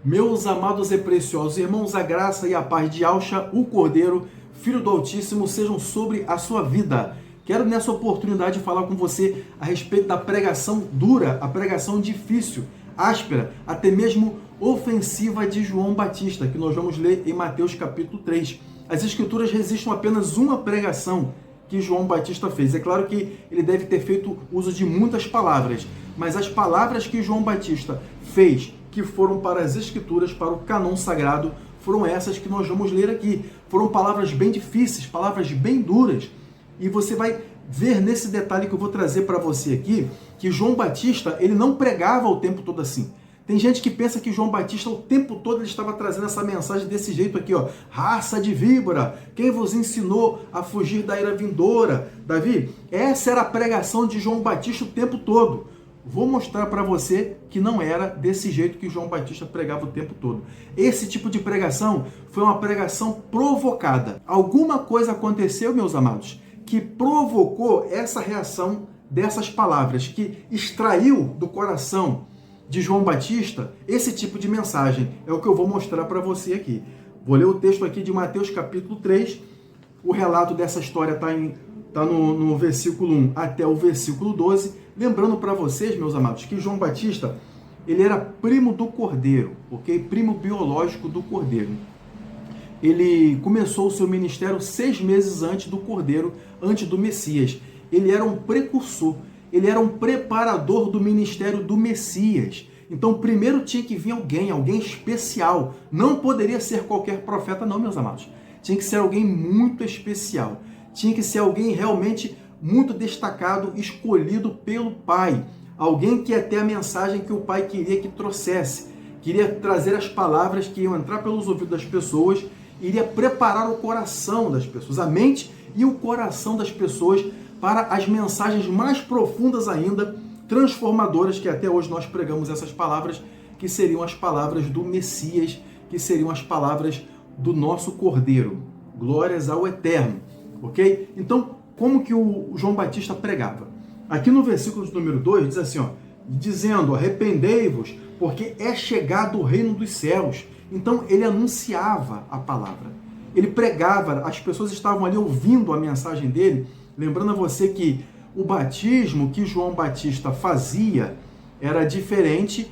Meus amados e preciosos irmãos, a graça e a paz de Yahshua, o Cordeiro, Filho do Altíssimo, sejam sobre a sua vida. Quero nessa oportunidade falar com você a respeito da pregação dura, a pregação difícil, áspera, até mesmo ofensiva de João Batista, que nós vamos ler em Mateus capítulo 3. As Escrituras registram apenas uma pregação que João Batista fez. É claro que ele deve ter feito uso de muitas palavras, mas as palavras que João Batista fez, que foram para as Escrituras, para o cânon sagrado, foram essas que nós vamos ler aqui. Foram palavras bem difíceis, palavras bem duras. E você vai ver nesse detalhe que eu vou trazer para você aqui, que João Batista, ele não pregava o tempo todo assim. Tem gente que pensa que João Batista, o tempo todo, ele estava trazendo essa mensagem desse jeito aqui, ó. Raça de víbora, quem vos ensinou a fugir da ira vindoura? Davi, essa era a pregação de João Batista o tempo todo. Vou mostrar para você que não era desse jeito que João Batista pregava o tempo todo. Esse tipo de pregação foi uma pregação provocada. Alguma coisa aconteceu, meus amados, que provocou essa reação dessas palavras, que extraiu do coração de João Batista esse tipo de mensagem. É o que eu vou mostrar para você aqui. Vou ler o texto aqui de Mateus capítulo 3. O relato dessa história está no versículo 1 até o versículo 12. Lembrando para vocês, meus amados, que João Batista, ele era primo do Cordeiro, ok? Primo biológico do Cordeiro. Ele começou o seu ministério 6 meses antes do Cordeiro, antes do Messias. Ele era um precursor, ele era um preparador do ministério do Messias. Então, primeiro tinha que vir alguém especial. Não poderia ser qualquer profeta, não, meus amados. Tinha que ser alguém muito especial. Tinha que ser alguém realmente muito destacado, escolhido pelo Pai. Alguém que ia ter a mensagem que o Pai queria que trouxesse. Queria trazer as palavras que iam entrar pelos ouvidos das pessoas, iria preparar o coração das pessoas, a mente e o coração das pessoas para as mensagens mais profundas ainda, transformadoras, que até hoje nós pregamos essas palavras, que seriam as palavras do Messias, que seriam as palavras do nosso Cordeiro. Glórias ao Eterno, ok? Então, como que o João Batista pregava? Aqui no versículo de número 2, diz assim, ó, dizendo, arrependei-vos, porque é chegado o reino dos céus. Então, ele anunciava a palavra. Ele pregava, as pessoas estavam ali ouvindo a mensagem dele. Lembrando a você que o batismo que João Batista fazia era diferente,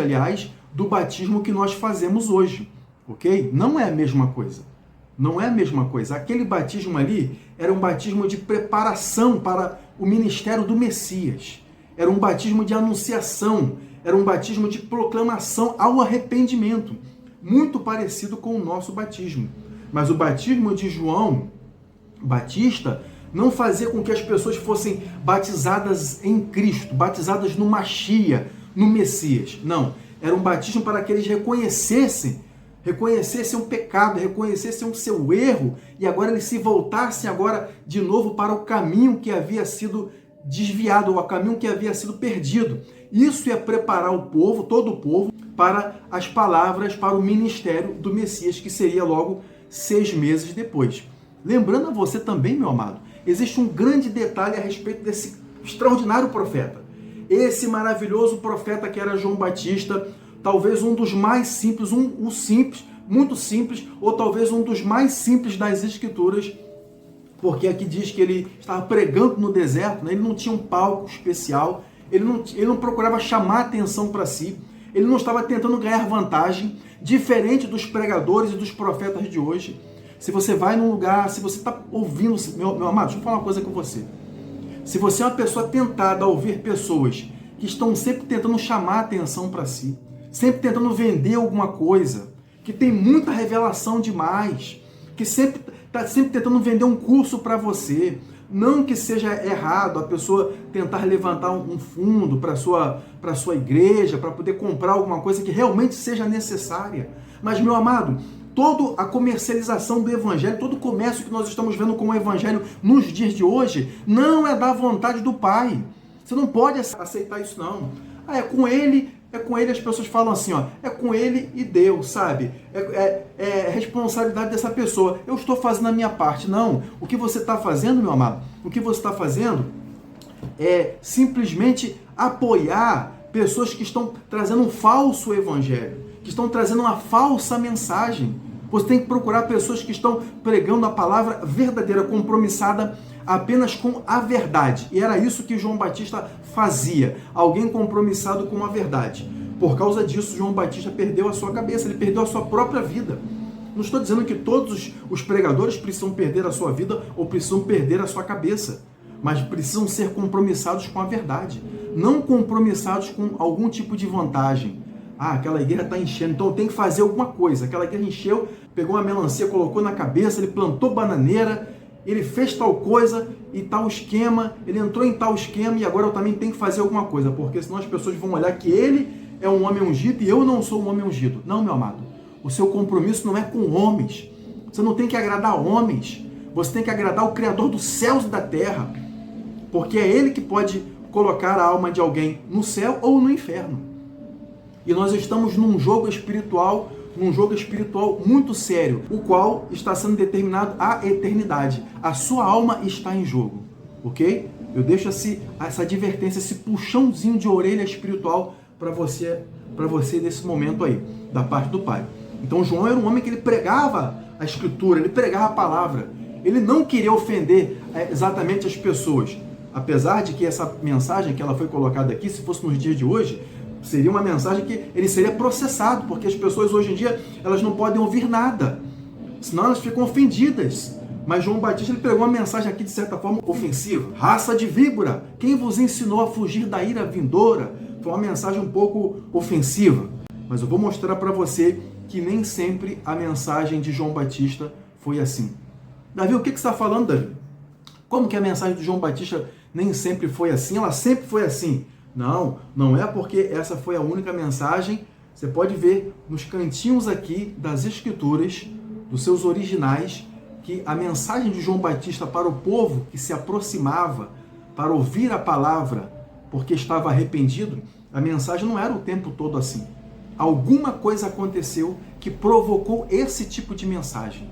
aliás, do batismo que nós fazemos hoje, ok? Não é a mesma coisa. Não é a mesma coisa. Aquele batismo ali era um batismo de preparação para o ministério do Messias. Era um batismo de anunciação. Era um batismo de proclamação ao arrependimento. Muito parecido com o nosso batismo. Mas o batismo de João Batista não fazia com que as pessoas fossem batizadas em Cristo, batizadas no Machia, no Messias. Não. Era um batismo para que eles reconhecessem o pecado, reconhecessem o seu erro e agora eles se voltassem agora de novo para o caminho que havia sido desviado, o caminho que havia sido perdido. Isso é preparar o povo, todo o povo, para as palavras, para o ministério do Messias, que seria logo 6 meses depois. Lembrando a você também, meu amado, existe um grande detalhe a respeito desse extraordinário profeta. Esse maravilhoso profeta que era João Batista, talvez um dos mais simples, muito simples, ou talvez um dos mais simples das Escrituras, porque aqui diz que ele estava pregando no deserto, né? Ele não tinha um palco especial, ele não procurava chamar atenção para si, ele não estava tentando ganhar vantagem, diferente dos pregadores e dos profetas de hoje. Se você vai num lugar, se você está ouvindo, meu amado, deixa eu falar uma coisa com você. Se você é uma pessoa tentada a ouvir pessoas que estão sempre tentando chamar atenção para si, sempre tentando vender alguma coisa, que tem muita revelação demais, que está sempre tentando vender um curso para você. Não que seja errado a pessoa tentar levantar um fundo para a sua igreja, para poder comprar alguma coisa que realmente seja necessária. Mas, meu amado, toda a comercialização do Evangelho, todo o comércio que nós estamos vendo com o Evangelho nos dias de hoje, não é da vontade do Pai. Você não pode aceitar isso, não. É com ele, as pessoas falam assim, ó, é com ele e Deus, sabe? É responsabilidade dessa pessoa. Eu estou fazendo a minha parte. Não. O que você está fazendo, meu amado? O que você está fazendo é simplesmente apoiar pessoas que estão trazendo um falso evangelho, que estão trazendo uma falsa mensagem. Você tem que procurar pessoas que estão pregando a palavra verdadeira, compromissada apenas com a verdade. E era isso que João Batista fazia, alguém compromissado com a verdade. Por causa disso, João Batista perdeu a sua cabeça, ele perdeu a sua própria vida. Não estou dizendo que todos os pregadores precisam perder a sua vida ou precisam perder a sua cabeça, mas precisam ser compromissados com a verdade, não compromissados com algum tipo de vantagem. Ah, aquela igreja está enchendo, então eu tenho que fazer alguma coisa. Aquela igreja encheu, pegou uma melancia, colocou na cabeça, ele plantou bananeira, ele fez tal coisa e tal esquema, ele entrou em tal esquema e agora eu também tenho que fazer alguma coisa, porque senão as pessoas vão olhar que ele é um homem ungido e eu não sou um homem ungido. Não, meu amado, o seu compromisso não é com homens. Você não tem que agradar homens, você tem que agradar o Criador dos céus e da terra, porque é Ele que pode colocar a alma de alguém no céu ou no inferno. E nós estamos num jogo espiritual muito sério, o qual está sendo determinado à eternidade. A sua alma está em jogo, ok? Eu deixo essa advertência, esse puxãozinho de orelha espiritual para você nesse momento aí, da parte do Pai. Então João era um homem que ele pregava a Escritura, ele pregava a palavra. Ele não queria ofender exatamente as pessoas. Apesar de que essa mensagem que ela foi colocada aqui, se fosse nos dias de hoje, seria uma mensagem que ele seria processado, porque as pessoas hoje em dia, elas não podem ouvir nada, senão elas ficam ofendidas. Mas João Batista, ele pregou uma mensagem aqui de certa forma ofensiva. Raça de víbora, quem vos ensinou a fugir da ira vindoura? Foi uma mensagem um pouco ofensiva. Mas eu vou mostrar para você que nem sempre a mensagem de João Batista foi assim. Davi, o que você está falando, Davi? Como que a mensagem de João Batista nem sempre foi assim? Ela sempre foi assim. Não, não é porque essa foi a única mensagem. Você pode ver nos cantinhos aqui das Escrituras, dos seus originais, que a mensagem de João Batista para o povo que se aproximava para ouvir a palavra porque estava arrependido, a mensagem não era o tempo todo assim. Alguma coisa aconteceu que provocou esse tipo de mensagem.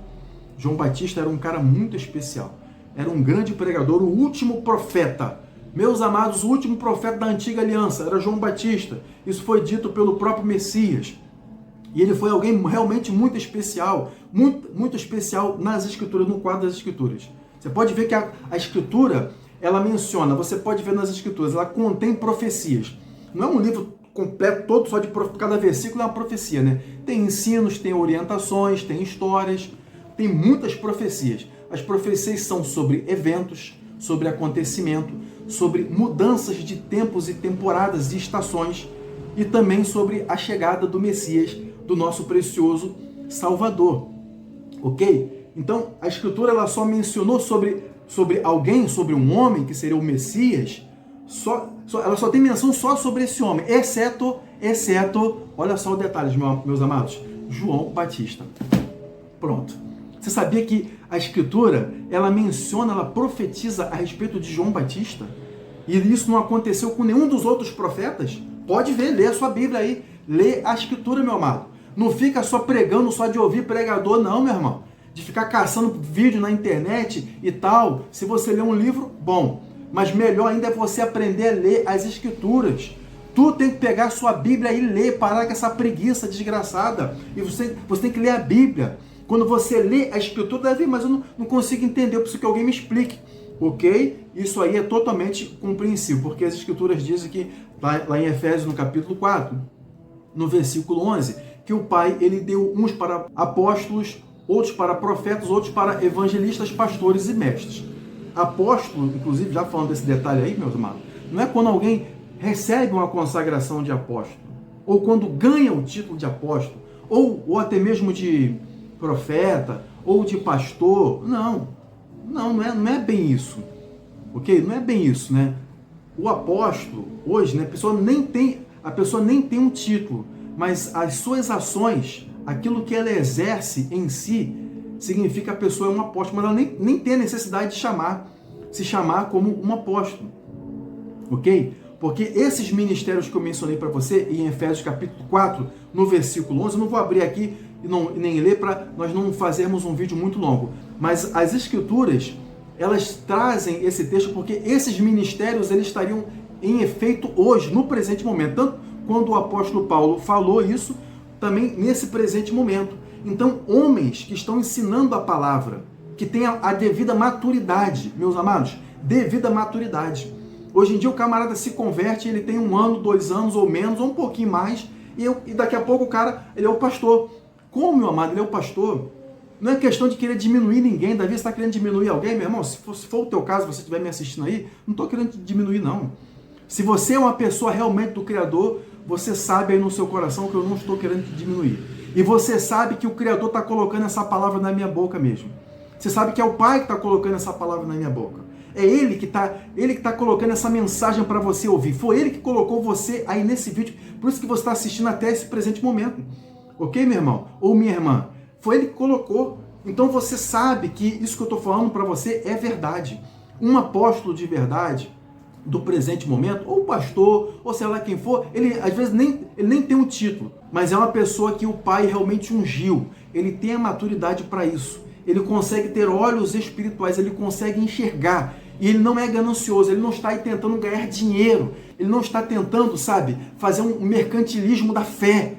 João Batista era um cara muito especial. Era um grande pregador, o último profeta. Meus amados, o último profeta da antiga aliança era João Batista. Isso foi dito pelo próprio Messias. E ele foi alguém realmente muito especial, muito especial nas Escrituras, no quadro das Escrituras. Você pode ver que a Escritura, ela menciona, você pode ver nas Escrituras, ela contém profecias. Não é um livro completo, todo só de cada versículo é uma profecia, né? Tem ensinos, tem orientações, tem histórias, tem muitas profecias. As profecias são sobre eventos, sobre acontecimento, sobre mudanças de tempos e temporadas e estações, e também sobre a chegada do Messias, do nosso precioso Salvador. Ok? Então, a Escritura ela só mencionou sobre alguém, sobre um homem, que seria o Messias, ela só tem menção só sobre esse homem, exceto, olha só os detalhes, meus amados, João Batista. Pronto. Você sabia que a Escritura, ela menciona, ela profetiza a respeito de João Batista? E isso não aconteceu com nenhum dos outros profetas? Pode ver, lê a sua Bíblia aí, lê a Escritura, meu amado. Não fica só pregando, só de ouvir pregador, não, meu irmão. De ficar caçando vídeo na internet e tal. Se você ler um livro, bom. Mas melhor ainda é você aprender a ler as Escrituras. Tu tem que pegar a sua Bíblia e ler, parar com essa preguiça desgraçada. E você tem que ler a Bíblia. Quando você lê a Escritura, Davi, mas eu não consigo entender, eu preciso que alguém me explique. Ok? Isso aí é totalmente compreensível, porque as Escrituras dizem que, lá em Efésios, no capítulo 4, no versículo 11, que o Pai, ele deu uns para apóstolos, outros para profetas, outros para evangelistas, pastores e mestres. Apóstolo, inclusive, já falando desse detalhe aí, meus amados, não é quando alguém recebe uma consagração de apóstolo, ou quando ganha o título de apóstolo, ou até mesmo de profeta, ou de pastor. Não é bem isso, ok? Não é bem isso, né? O apóstolo, hoje, né, a pessoa nem tem um título, mas as suas ações, aquilo que ela exerce em si, significa que a pessoa é um apóstolo, mas ela nem tem a necessidade de se chamar como um apóstolo, ok? Porque esses ministérios que eu mencionei para você, em Efésios capítulo 4, no versículo 11, eu não vou abrir aqui e nem ler para nós não fazermos um vídeo muito longo, mas as Escrituras, elas trazem esse texto porque esses ministérios, eles estariam em efeito hoje, no presente momento. Tanto quando o apóstolo Paulo falou isso, também nesse presente momento. Então, homens que estão ensinando a palavra, que têm a devida maturidade, meus amados, devida maturidade. Hoje em dia o camarada se converte, ele tem 1 ano, 2 anos ou menos, ou um pouquinho mais, e daqui a pouco o cara, ele é o pastor. Como, meu amado, ele é o pastor? Não é questão de querer diminuir ninguém. Davi, você está querendo diminuir alguém, meu irmão? Se for o teu caso, você estiver me assistindo aí, não estou querendo diminuir, não. Se você é uma pessoa realmente do Criador, você sabe aí no seu coração que eu não estou querendo te diminuir. E você sabe que o Criador está colocando essa palavra na minha boca mesmo. Você sabe que é o Pai que está colocando essa palavra na minha boca. É Ele que está colocando essa mensagem para você ouvir. Foi Ele que colocou você aí nesse vídeo. Por isso que você está assistindo até esse presente momento. Ok, meu irmão? Ou minha irmã? Foi Ele que colocou. Então você sabe que isso que eu estou falando para você é verdade. Um apóstolo de verdade, do presente momento, ou pastor, ou sei lá quem for, ele às vezes ele nem tem um título, mas é uma pessoa que o Pai realmente ungiu. Ele tem a maturidade para isso. Ele consegue ter olhos espirituais, ele consegue enxergar. E ele não é ganancioso, ele não está aí tentando ganhar dinheiro. Ele não está tentando, sabe, fazer um mercantilismo da fé.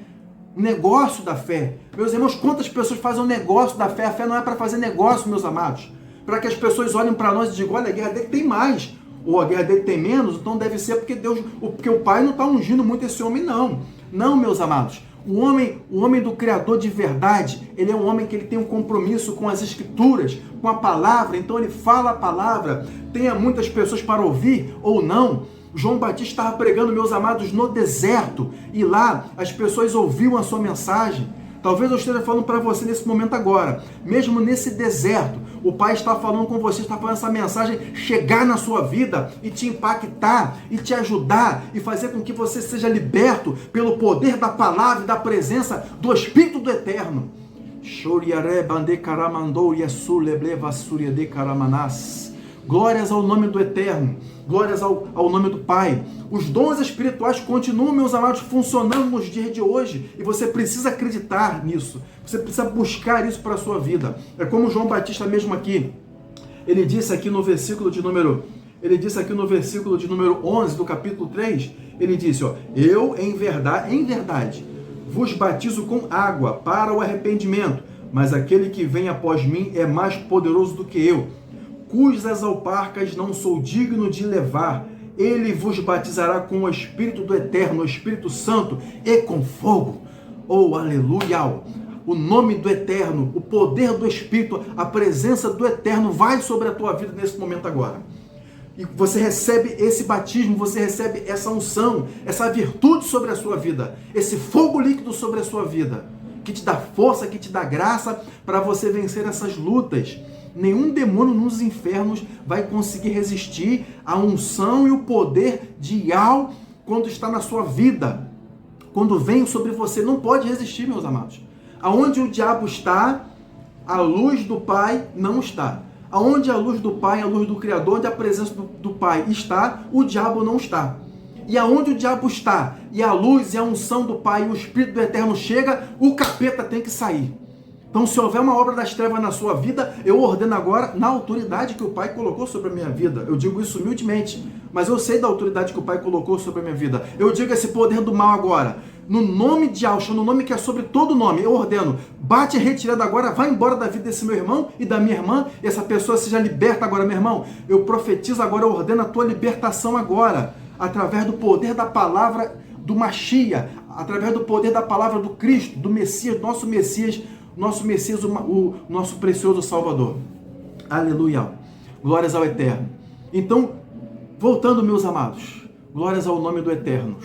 Um negócio da fé. Meus irmãos, quantas pessoas fazem um negócio da fé? A fé não é para fazer negócio, meus amados. Para que as pessoas olhem para nós e digam, olha, a guerra dele tem mais. Ou a guerra dele tem menos, então deve ser porque o Pai não está ungindo muito esse homem, não. Não, meus amados. O homem do Criador de verdade, ele é um homem que ele tem um compromisso com as Escrituras, com a palavra, então ele fala a palavra, tenha muitas pessoas para ouvir ou não. João Batista estava pregando, meus amados, no deserto, e lá as pessoas ouviam a sua mensagem. Talvez eu esteja falando para você nesse momento agora, mesmo nesse deserto, o Pai está falando com você, está falando essa mensagem chegar na sua vida e te impactar, e te ajudar, e fazer com que você seja liberto pelo poder da palavra e da presença do Espírito do Eterno. Glórias ao nome do Eterno, glórias ao nome do Pai. Os dons espirituais continuam, meus amados, funcionando nos dias de hoje, e você precisa acreditar nisso, você precisa buscar isso para a sua vida. É como João Batista mesmo aqui, ele disse aqui no versículo de número 11 do capítulo 3, ele disse, ó, eu em verdade, vos batizo com água para o arrependimento, mas aquele que vem após mim é mais poderoso do que eu, cujas alparcas não sou digno de levar. Ele vos batizará com o Espírito do Eterno, o Espírito Santo e com fogo. Oh, aleluia! O nome do Eterno, o poder do Espírito, a presença do Eterno vai sobre a tua vida nesse momento agora. E você recebe esse batismo, você recebe essa unção, essa virtude sobre a sua vida, esse fogo líquido sobre a sua vida, que te dá força, que te dá graça para você vencer essas lutas. Nenhum demônio nos infernos vai conseguir resistir à unção e o poder de Yahweh quando está na sua vida. Quando vem sobre você, não pode resistir, meus amados. Aonde o diabo está, a luz do Pai não está. Aonde a luz do Pai, a luz do Criador, onde a presença do Pai está, o diabo não está. E aonde o diabo está, e a luz e a unção do Pai e o Espírito do Eterno chega, o capeta tem que sair. Então, se houver uma obra das trevas na sua vida, eu ordeno agora, na autoridade que o Pai colocou sobre a minha vida. Eu digo isso humildemente, mas eu sei da autoridade que o Pai colocou sobre a minha vida. Eu digo esse poder do mal agora, no nome de Yahshua, no nome que é sobre todo nome, eu ordeno, bate retirada agora, vai embora da vida desse meu irmão e da minha irmã, e essa pessoa seja liberta agora, meu irmão. Eu profetizo agora, eu ordeno a tua libertação agora, através do poder da palavra do Mashiach, através do poder da palavra do Cristo, do Messias, nosso Messias, o nosso precioso Salvador. Aleluia. Glórias ao Eterno. Então, voltando, meus amados, glórias ao nome do Eterno.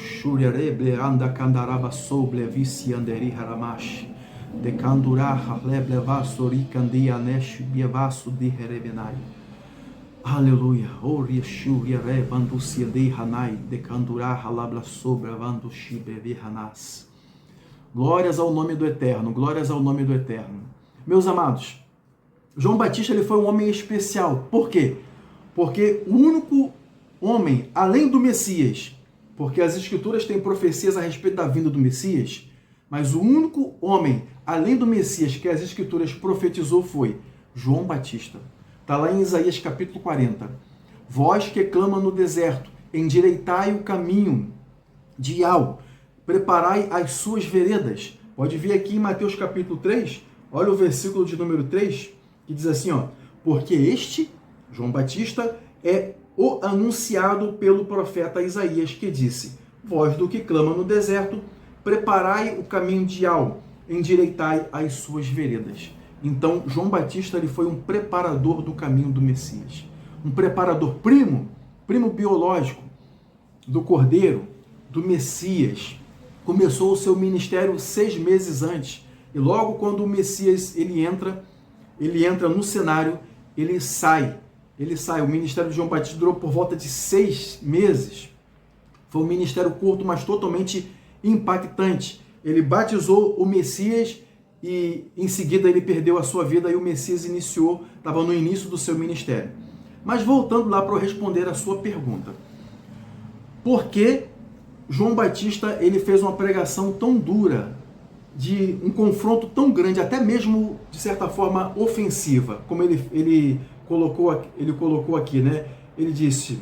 Aleluia. Glórias ao nome do Eterno, glórias ao nome do Eterno. Meus amados, João Batista ele foi um homem especial. Por quê? Porque o único homem, além do Messias, porque as Escrituras têm profecias a respeito da vinda do Messias, mas o único homem, além do Messias, que as Escrituras profetizou foi João Batista. Está lá em Isaías capítulo 40. Voz que clama no deserto, endireitai o caminho de Yahweh, preparai as suas veredas. Pode vir aqui em Mateus capítulo 3, olha o versículo de número 3, que diz assim, ó, porque este, João Batista, é o anunciado pelo profeta Isaías, que disse, voz do que clama no deserto, preparai o caminho de Yahweh, endireitai as suas veredas. Então, João Batista ele foi um preparador do caminho do Messias. Um preparador primo biológico do Cordeiro, do Messias. Começou o seu ministério 6 meses antes. E logo quando o Messias ele entra no cenário, ele sai. O ministério de João Batista durou por volta de 6 meses. Foi um ministério curto, mas totalmente impactante. Ele batizou o Messias e em seguida ele perdeu a sua vida e o Messias estava no início do seu ministério. Mas voltando lá para eu responder a sua pergunta. Por que João Batista ele fez uma pregação tão dura, de um confronto tão grande, até mesmo de certa forma ofensiva, como ele colocou aqui, né? Ele disse,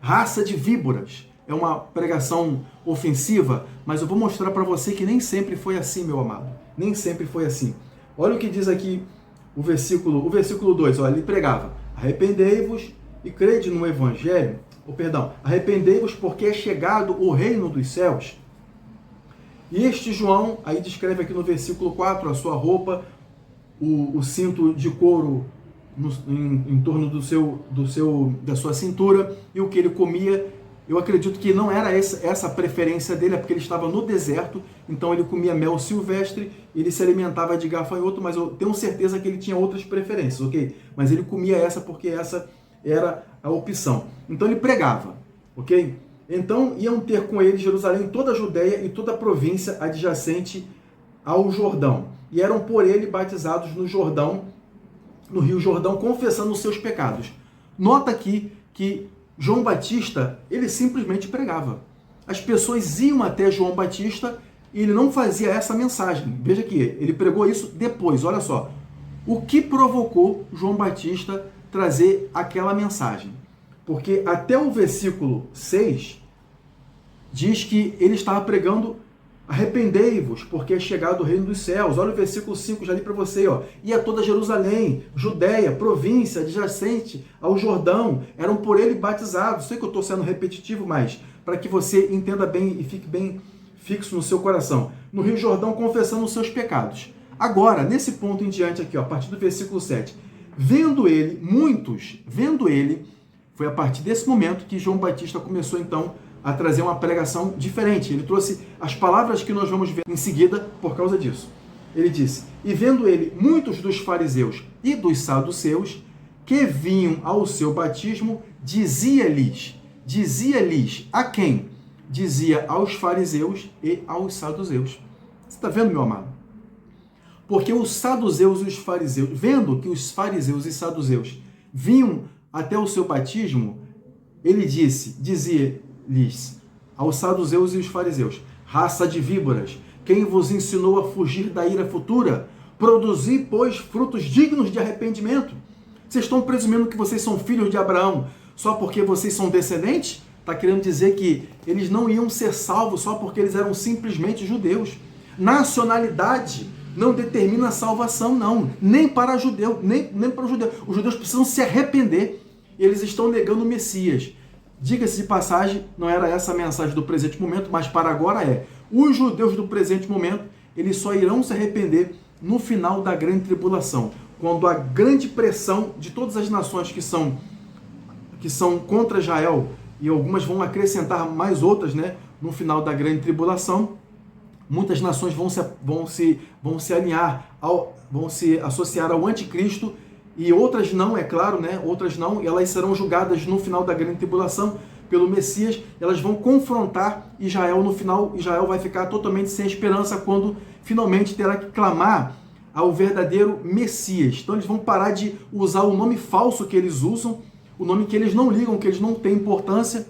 raça de víboras. É uma pregação ofensiva, mas eu vou mostrar para você que nem sempre foi assim, meu amado. Nem sempre foi assim. Olha o que diz aqui o versículo 2. Olha, ele pregava, arrependei-vos e crede no evangelho. Arrependei-vos porque é chegado o reino dos céus. E este João, aí descreve aqui no versículo 4, a sua roupa, o cinto de couro em torno da sua cintura e o que ele comia. Eu acredito que não era essa a preferência dele, é porque ele estava no deserto, então ele comia mel silvestre, ele se alimentava de gafanhoto, mas eu tenho certeza que ele tinha outras preferências, ok? Mas ele comia essa porque essa era a opção. Então ele pregava, ok? Então iam ter com ele Jerusalém, toda a Judéia e toda a província adjacente ao Jordão. E eram por ele batizados no Rio Jordão, confessando os seus pecados. Nota aqui que João Batista, ele simplesmente pregava. As pessoas iam até João Batista e ele não fazia essa mensagem. Veja aqui, ele pregou isso depois, olha só. O que provocou João Batista trazer aquela mensagem? Porque até o versículo 6 diz que ele estava pregando arrependei-vos, porque é chegado o reino dos céus. Olha o versículo 5, já li para você, ó. E a toda Jerusalém, Judéia, província adjacente ao Jordão, eram por ele batizados. Sei que eu estou sendo repetitivo, mas para que você entenda bem e fique bem fixo no seu coração. No Rio Jordão, confessando os seus pecados. Agora, nesse ponto em diante aqui, ó, a partir do versículo 7, vendo ele, foi a partir desse momento que João Batista começou então a trazer uma pregação diferente. Ele trouxe as palavras que nós vamos ver em seguida por causa disso. Ele disse, e vendo ele muitos dos fariseus e dos saduceus que vinham ao seu batismo, dizia-lhes a quem? Dizia aos fariseus e aos saduceus. Você está vendo, meu amado? Porque os saduceus e os fariseus, vendo que os fariseus e saduceus vinham até o seu batismo, ele dizia-lhes aos saduceus e os fariseus, raça de víboras, quem vos ensinou a fugir da ira futura? Produzi, pois, frutos dignos de arrependimento. Vocês estão presumindo que vocês são filhos de Abraão só porque vocês são descendentes? Está querendo dizer que eles não iam ser salvos só porque eles eram simplesmente judeus. Nacionalidade não determina a salvação, não. Nem para judeu, nem para o judeu. Os judeus precisam se arrepender. Eles estão negando o Messias. Diga-se de passagem, não era essa a mensagem do presente momento, mas para agora é. Os judeus do presente momento, eles só irão se arrepender no final da grande tribulação, quando a grande pressão de todas as nações que são contra Israel, e algumas vão acrescentar mais outras, né, no final da grande tribulação, muitas nações vão se alinhar, vão se associar ao anticristo, e outras não, é claro, né? Outras não, e elas serão julgadas no final da grande tribulação pelo Messias, elas vão confrontar Israel no final. Israel vai ficar totalmente sem esperança quando finalmente terá que clamar ao verdadeiro Messias. Então eles vão parar de usar o nome falso que eles usam, o nome que eles não ligam, que eles não têm importância,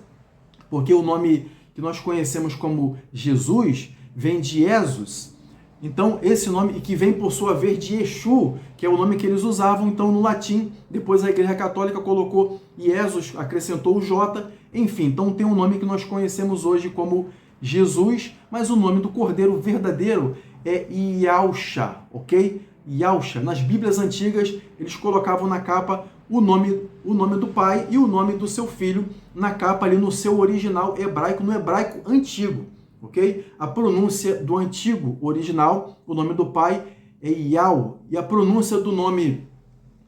porque o nome que nós conhecemos como Jesus vem de Jesus, Então, esse nome, que vem por sua vez de Exu, que é o nome que eles usavam, então, no latim. Depois a Igreja Católica colocou Jesus, acrescentou o J, enfim. Então, tem um nome que nós conhecemos hoje como Jesus, mas o nome do Cordeiro verdadeiro é Yahushua, ok? Yahushua. Nas Bíblias antigas, eles colocavam na capa o nome do pai e o nome do seu filho na capa ali no seu original hebraico, no hebraico antigo. Ok? A pronúncia do antigo original, o nome do pai é Yau, e a pronúncia do nome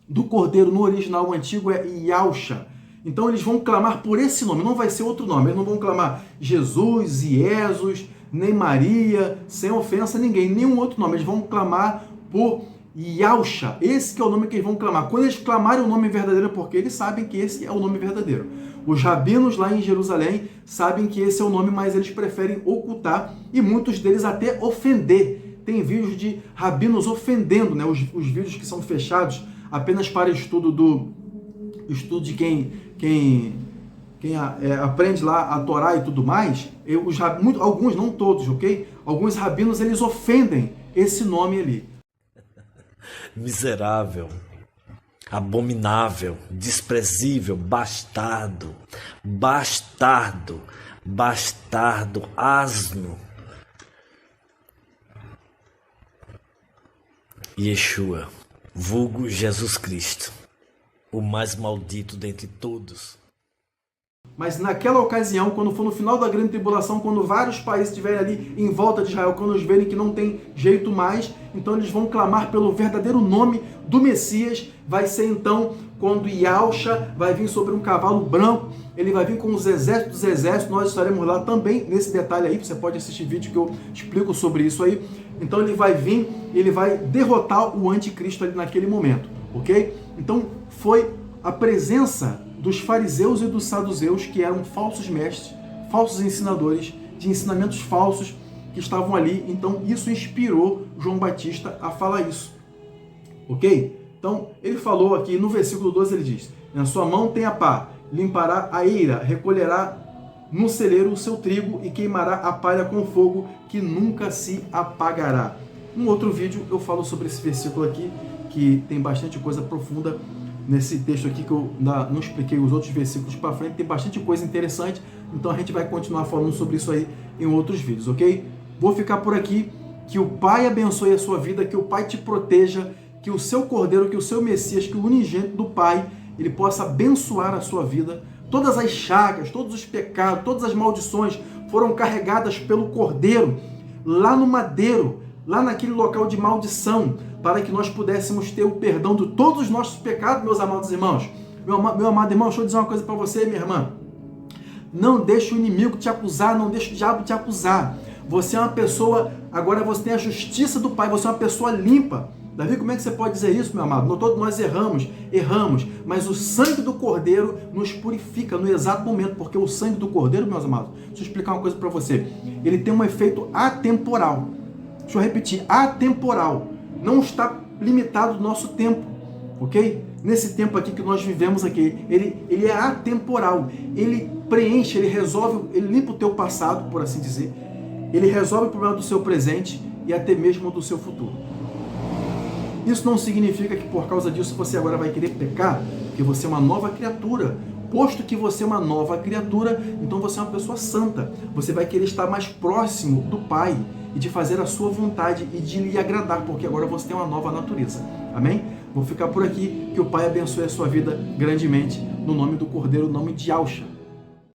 do cordeiro no original antigo é Yahushua. Então eles vão clamar por esse nome, não vai ser outro nome. Eles não vão clamar Jesus, Jesus, nem Maria, sem ofensa a ninguém, nenhum outro nome. Eles vão clamar por Yahushua. Esse que é o nome que eles vão clamar. Quando eles clamarem o nome verdadeiro, porque eles sabem que esse é o nome verdadeiro. Os rabinos lá em Jerusalém sabem que esse é o nome, mas eles preferem ocultar e muitos deles até ofender. Tem vídeos de rabinos ofendendo, né? Os vídeos que são fechados apenas para estudo de quem aprende lá a Torá e tudo mais. Alguns, não todos, ok? Alguns rabinos, eles ofendem esse nome ali. Miserável, abominável, desprezível, bastardo, asno. Yeshua, vulgo Jesus Cristo, o mais maldito dentre todos. Mas naquela ocasião, quando for no final da grande tribulação, quando vários países estiverem ali em volta de Israel, quando eles verem que não tem jeito mais, então eles vão clamar pelo verdadeiro nome do Messias. Vai ser então quando Yahushua vai vir sobre um cavalo branco, ele vai vir com os exércitos dos exércitos, nós estaremos lá também nesse detalhe aí, você pode assistir vídeo que eu explico sobre isso aí. Então ele vai vir, ele vai derrotar o anticristo ali naquele momento, ok? Então foi a presença dos fariseus e dos saduceus, que eram falsos mestres, falsos ensinadores, de ensinamentos falsos que estavam ali. Então isso inspirou João Batista a falar isso, ok? Então ele falou aqui no versículo 12, ele diz: na sua mão tem a pá, limpará a eira, recolherá no celeiro o seu trigo e queimará a palha com fogo que nunca se apagará. Um outro vídeo eu falo sobre esse versículo aqui, que tem bastante coisa profunda nesse texto aqui, que eu não expliquei os outros versículos para frente, tem bastante coisa interessante, então a gente vai continuar falando sobre isso aí em outros vídeos, ok? Vou ficar por aqui, que o Pai abençoe a sua vida, que o Pai te proteja, que o seu Cordeiro, que o seu Messias, que o unigênito do Pai, ele possa abençoar a sua vida. Todas as chagas, todos os pecados, todas as maldições foram carregadas pelo Cordeiro, lá no madeiro, lá naquele local de maldição, para que nós pudéssemos ter o perdão de todos os nossos pecados, meus amados irmãos. Meu amado irmão, deixa eu dizer uma coisa para você, minha irmã. Não deixe o inimigo te acusar, não deixe o diabo te acusar. Você é uma pessoa, agora você tem a justiça do Pai, você é uma pessoa limpa. Davi, como é que você pode dizer isso, meu amado? Todos nós erramos, mas o sangue do Cordeiro nos purifica no exato momento, porque o sangue do Cordeiro, meus amados, deixa eu explicar uma coisa para você, ele tem um efeito atemporal. Deixa eu repetir, atemporal. Não está limitado no nosso tempo, ok? Nesse tempo aqui que nós vivemos aqui, ele é atemporal. Ele preenche, ele resolve, ele limpa o teu passado, por assim dizer. Ele resolve o problema do seu presente e até mesmo do seu futuro. Isso não significa que por causa disso você agora vai querer pecar, porque você é uma nova criatura. Posto que você é uma nova criatura, então você é uma pessoa santa. Você vai querer estar mais próximo do Pai e de fazer a sua vontade e de lhe agradar, porque agora você tem uma nova natureza. Amém? Vou ficar por aqui, que o Pai abençoe a sua vida grandemente, no nome do Cordeiro, no nome de Yahushua.